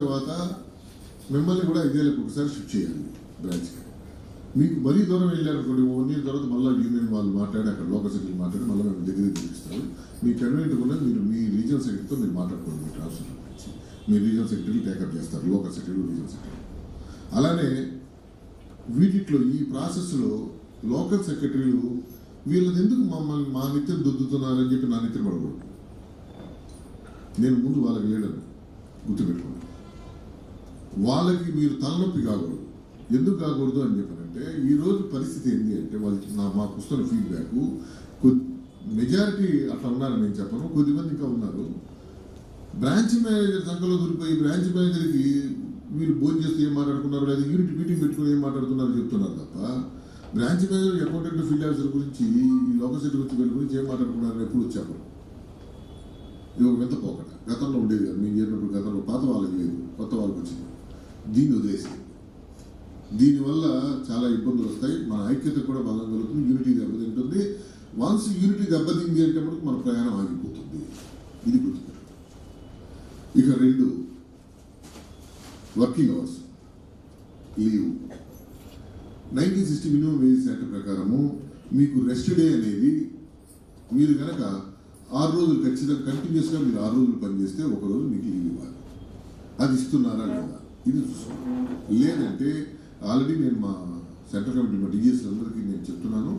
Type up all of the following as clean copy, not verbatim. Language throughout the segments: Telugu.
తర్వాత మిమ్మల్ని కూడా 5 ఏళ్ళకి ఒకసారి షిఫ్ట్ చేయాలి బ్రాంచ్కి. మీకు మరీ దూరం వెళ్ళారనుకోండి, 1 year తర్వాత మళ్ళీ యూనియన్ వాళ్ళు మాట్లాడి అక్కడ లోకల్ సెక్రటరీ మాట్లాడి మళ్ళీ మేము దగ్గరికి తెప్పిస్తాము. మీ కన్వీనెంట్ కూడా మీరు మీ రీజనల్ సెక్రటరీతో మీరు మాట్లాడుకోండి. మీ ట్రాన్స్ఫర్ గురించి మీ రీజనల్ సెక్రటరీ టేకప్ చేస్తారు, లోకల్ సెక్రటరీ రీజనల్ సెక్రటరీ. అలానే వీటిలో ఈ ప్రాసెస్లో లోకల్ సెక్రటరీలు వీళ్ళని ఎందుకు మమ్మల్ని మా నిత్యం దుద్దుతున్నారని చెప్పి నా నిత్యం పడకూడదు. నేను ముందు వాళ్ళకి లేడని గుర్తుపెట్టుకోండి. వాళ్ళకి మీరు తలనొప్పి కాకూడదు. ఎందుకు కాకూడదు అని చెప్పానంటే, ఈరోజు పరిస్థితి ఏంటి అంటే, వాళ్ళకి మాకు వస్తున్న ఫీడ్బ్యాక్ మెజారిటీ అట్లా ఉన్నారని నేను చెప్పను, కొద్దిమంది ఇంకా ఉన్నారు. బ్రాంచ్ మేనేజర్ సంఖ్యలో దొరికిపోయి బ్రాంచ్ మేనేజర్కి వీళ్ళు భోజనం చేస్తే ఏం మాట్లాడుకున్నారు, లేదా యూనిట్ మీటింగ్ పెట్టుకుని ఏం మాట్లాడుతున్నారు చెప్తున్నారు తప్ప, branch manager accountant field officer గురించి ఈ లోకల్ సెక్రటరీ గురించి వీళ్ళ గురించి ఏం మాట్లాడుకున్నారు ఎప్పుడు చెప్పరు. ఇది ఒక వింత పోకట. గతంలో ఉండేది కదా, మేము చేరినప్పుడు గతంలో పాత వాళ్ళకి లేదు, కొత్త వాళ్ళకి వచ్చింది. దీన్ని వదిలేసి దీనివల్ల చాలా ఇబ్బందులు వస్తాయి. మన ఐక్యత కూడా బలం కలుగుతుంది, యూనిటీ దెబ్బతింటుంది. వన్స్ యూనిటీ దెబ్బతింది అంటే మనకు మన ప్రయాణం ఆగిపోతుంది. ఇది గుర్తుపెట్టు. ఇక 2 working hours leave. 1960 minimum wage act ప్రకారము మీకు రెస్ట్ డే అనేది మీరు కనుక 6 రోజులు ఖచ్చితంగా కంటిన్యూస్గా మీరు 6 రోజులు పనిచేస్తే 1 రోజు మీకు లీవ్ ఇవ్వాలి. అది ఇస్తున్నారా లేదా ఇది చూసుకోండి. లేదంటే ఆల్రెడీ నేను మా సెంట్రల్ కమిటీ మా డిజిఎస్ అందరికీ నేను చెప్తున్నాను,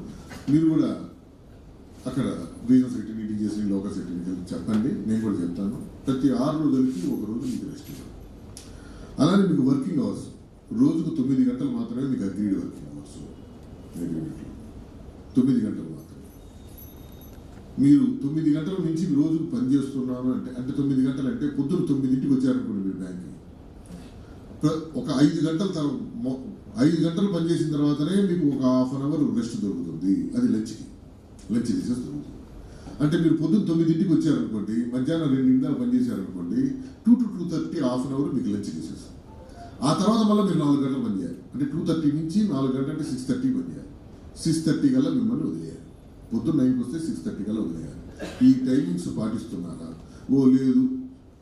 మీరు కూడా అక్కడ regional secretary DGS local secretary చెప్పండి, నేను కూడా చెప్తాను. ప్రతి 6 రోజులకి 1 రోజు మీకు రెస్ట్ ఇవ్వాలి. అలానే మీకు వర్కింగ్ అవర్స్ రోజుకు 9 గంటలు మాత్రమే మీకు అగ్రీడ్ వర్కింగ్ అవర్స్. అగ్రిమెంట్లో 9 గంటలు మాత్రమే. మీరు 9 గంటల నుంచి రోజుకు పని చేస్తున్నాను అంటే 9 గంటలు అంటే పొద్దున్న 9ంటికి వచ్చారనుకోండి మీరు బ్యాంక్కి, ఒక 5 గంటలు పనిచేసిన తర్వాతనే మీకు ఒక ½ an hour రెస్ట్ దొరుకుతుంది. అది లంచ్ రిసెస్ దొరుకుతుంది. అంటే మీరు పొద్దున్న 9ంటికి వచ్చారనుకోండి, మధ్యాహ్నం 2 గంటలు పనిచేశారనుకోండి, 2 to 2:30 ½ an hour మీకు లంచ్ రిసెస్. ఆ తర్వాత మళ్ళీ మీరు 4 గంటలు పనిచేయాలి. అంటే 2:30 నుంచి 4 గంటలు అంటే 6:30 పనిచేయాలి. 6:30 కల్లా మిమ్మల్ని వదిలేయాలి. పొద్దున్న 9కి వస్తే 6:30 కల్లా వదిలేయాలి. ఈ టైమింగ్స్ పాటిస్తున్నారా? ఓ లేదు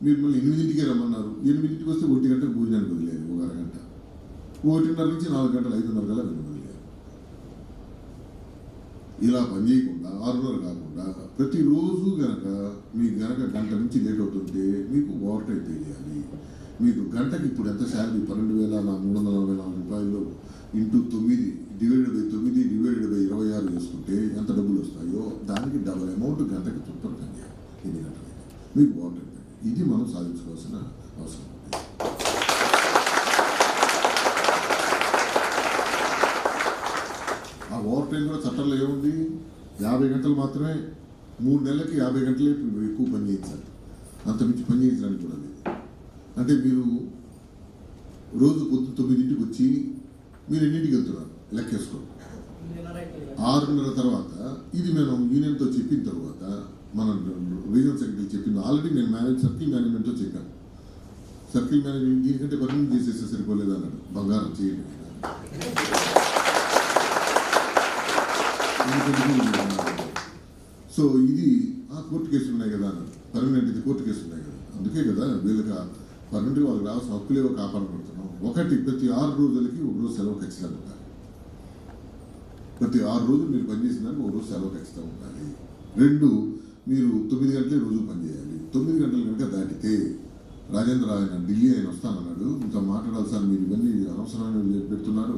మీరు మళ్ళీ 8ంటికే రమ్మన్నారు, 8ంటికి వస్తే 1 గంటకు భోజనానికి వదిలేదు, ఒక అరగంట. 1:30 నుంచి 4 గంటలు 5:30 కల్లా మీరు వదిలేదు. ఇలా పని చేయకుండా 6:30 కాకుండా ప్రతిరోజు కనుక మీకు గనక గంట నుంచి లేట్ అవుతుంటే మీకు ఓవర్ టైం పే చేయాలి. మీకు గంటకి ఇప్పుడు ఎంత శాలరీ 12,344 రూపాయలు into 9 divided by 9 divided by 26 చేసుకుంటే ఎంత డబ్బులు వస్తాయో దానికి డబుల్ అమౌంట్ గంటకి చుట్టూ పని చేయాలి. ఎన్ని గంటలైతే మీకు ఓవర్ టైం. ఇది మనం సాధించుకోవాల్సిన అవసరం ఉంది. ఆ ఓవర్ టైం కూడా చట్టంలో ఏముంది? 50 గంటలు మాత్రమే, 3 నెలలకి 50 గంటలే ఎక్కువ పని చేయించాలి. అంత మించి పని చేయించడానికి కూడా లేదు. అంటే మీరు రోజు పొద్దు 9ంటికి వచ్చి మీరు ఎన్నింటికి వెళ్తున్నారు లెక్కేసుకోండి. 6:30 తర్వాత ఇది మనం యూనియన్తో చెప్పిన తర్వాత మన రీజనల్ సెక్రటరీ చెప్పింది. ఆల్రెడీ నేను సర్కిల్ మేనేజ్మెంట్తో చెప్పాను. సర్కిల్ మేనేజ్మెంట్ దీనికంటే పర్మనెంట్ చేసేస్తే సరిపోలేదు అన్నాడు. బంగారం చేయండి. సో ఇది కోర్టు కేసులు ఉన్నాయి కదా అన్నాడు. పర్మనెంట్ ఇది కోర్టు కేసులు ఉన్నాయి కదా, అందుకే కదా వీళ్ళకి పర్మనెంట్గా వాళ్ళకి రావాల్సిన హక్కులేవో కాపాడబడుతున్నాం. ఒకటి, ప్రతి 6 రోజులకి 1 రోజు సెలవు ఖచ్చితంగా ఉండాలి. ప్రతి 6 రోజులు మీరు పనిచేసిన దానికి 1 రోజు సెలవు ఖచ్చితంగా ఉండాలి. 2, మీరు 9 గంటలే రోజు పనిచేయాలి. 9 గంటలు కనుక దాటితే రాజేంద్ర ఆయన ఢిల్లీ ఆయన వస్తానన్నాడు, ఇంకా మాట్లాడాలి సార్, మీరు ఇవన్నీ అనవసరమైన పెడుతున్నారు,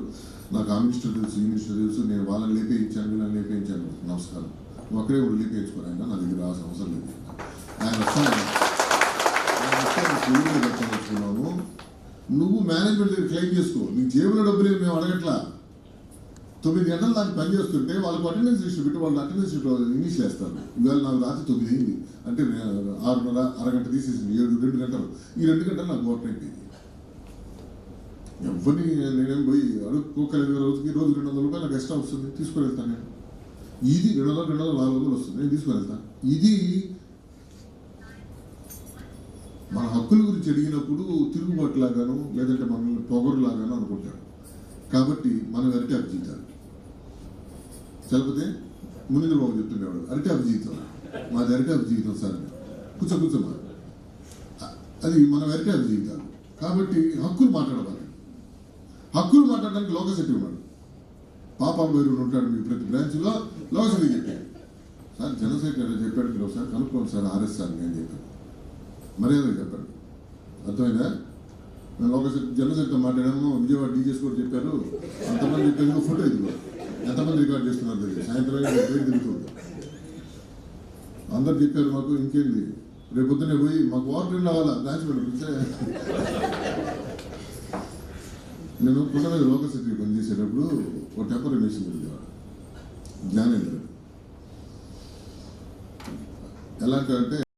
నాకు ఆ మినిస్టర్ తెలుసు ఈ మినిస్టర్ తెలుసు, నేను వాళ్ళని లేపేయించాను వీళ్ళని లేపేయించాను. నమస్కారం, నువ్వు అక్కడే ఉండి లేపేయించుకోరు, ఆయన నా దగ్గర రావాల్సిన అవసరం లేదు. ఆయన వస్తాను నువ్వు మేనేజ్మెంట్ దగ్గర క్లెయిమ్ చేసుకో, నీ జేబులో డబ్బులు మేము అడగట్లా. 9 గంటలు దాన్ని పని చేస్తుంటే వాళ్ళకు అటెండెన్స్ లిస్ట్ పెట్టి వాళ్ళు అటెండెన్స్ లిస్ట్ ఇనిష్ చేస్తారు. ఇవాళ నాకు రాత్రి 9 అయింది అంటే 6:30 అరగంట తీసేసింది, 2 గంటలు. ఈ 2 గంటలు నాకు ఓవర్ టైం అయింది. ఎవరిని నేనేం పోయి అడుక్కోకలేదు. రోజుకి రోజు 200 రూపాయలు నాకు ఎక్స్ట్రా వస్తుంది, తీసుకొని వెళ్తాను నేను. ఇది 200, 400 వస్తుంది, నేను తీసుకొని వెళ్తాను. ఇది మన హక్కుల గురించి అడిగినప్పుడు తిరుగుబాటులాగాను లేదంటే మనల్ని పొగరులాగాను అనుకుంటాడు. కాబట్టి మనం అరిటే అభిజీతాలు చదివితే ముందు బాబు చెప్తుండేవాడు, అరిటే అభిజీతం, మాది అరిటే అభిజీవితం సార్, కూర్చోమా, అది మనం అరిటే అభిజీవితాలు. కాబట్టి హక్కులు మాట్లాడవాలి. హక్కులు మాట్లాడడానికి లోకల్ సెక్రటరీ ఉన్నాడు, పాపాల వైరు ఉంటాడు మీ ప్రతి బ్రాంచ్లో. లోకల్ సెక్రటరీ చెప్పాడు, సార్ జనరల్ సెక్రటరీ చెప్పాడు, మీరు ఒకసారి కనుక్కోండి సార్ ఆర్ఎస్ సార్ అని చెప్పాను. మర్యాదగా చెప్పాడు, అర్థమైందా? నేను లోకల్ జనరల్ సెక్రటరీ మాట్లాడాము, విజయవాడ డీజేస్ కూడా చెప్పారు, అంతమంది చెప్పారు, ఫోటో ఇది ఎంతమంది రికార్డ్ చేస్తున్నారు తెలియదు, సాయంత్రం ట్రైన్ తిరుగుతుంది. అందరు చెప్పారు మాకు, ఇంకేంది రేపు పొద్దునే పోయి మాకు వాటర్ రావాలా బ్రాంచ్ పెట్టుకుంటే. నేను కొండ మీద లోకల్ సెక్రటరీ పనిచేసేటప్పుడు ఒక టెంపరీ మెషిన్ ఉండేవాడు, జ్ఞానేంద్ర. ఎలాంటి అంటే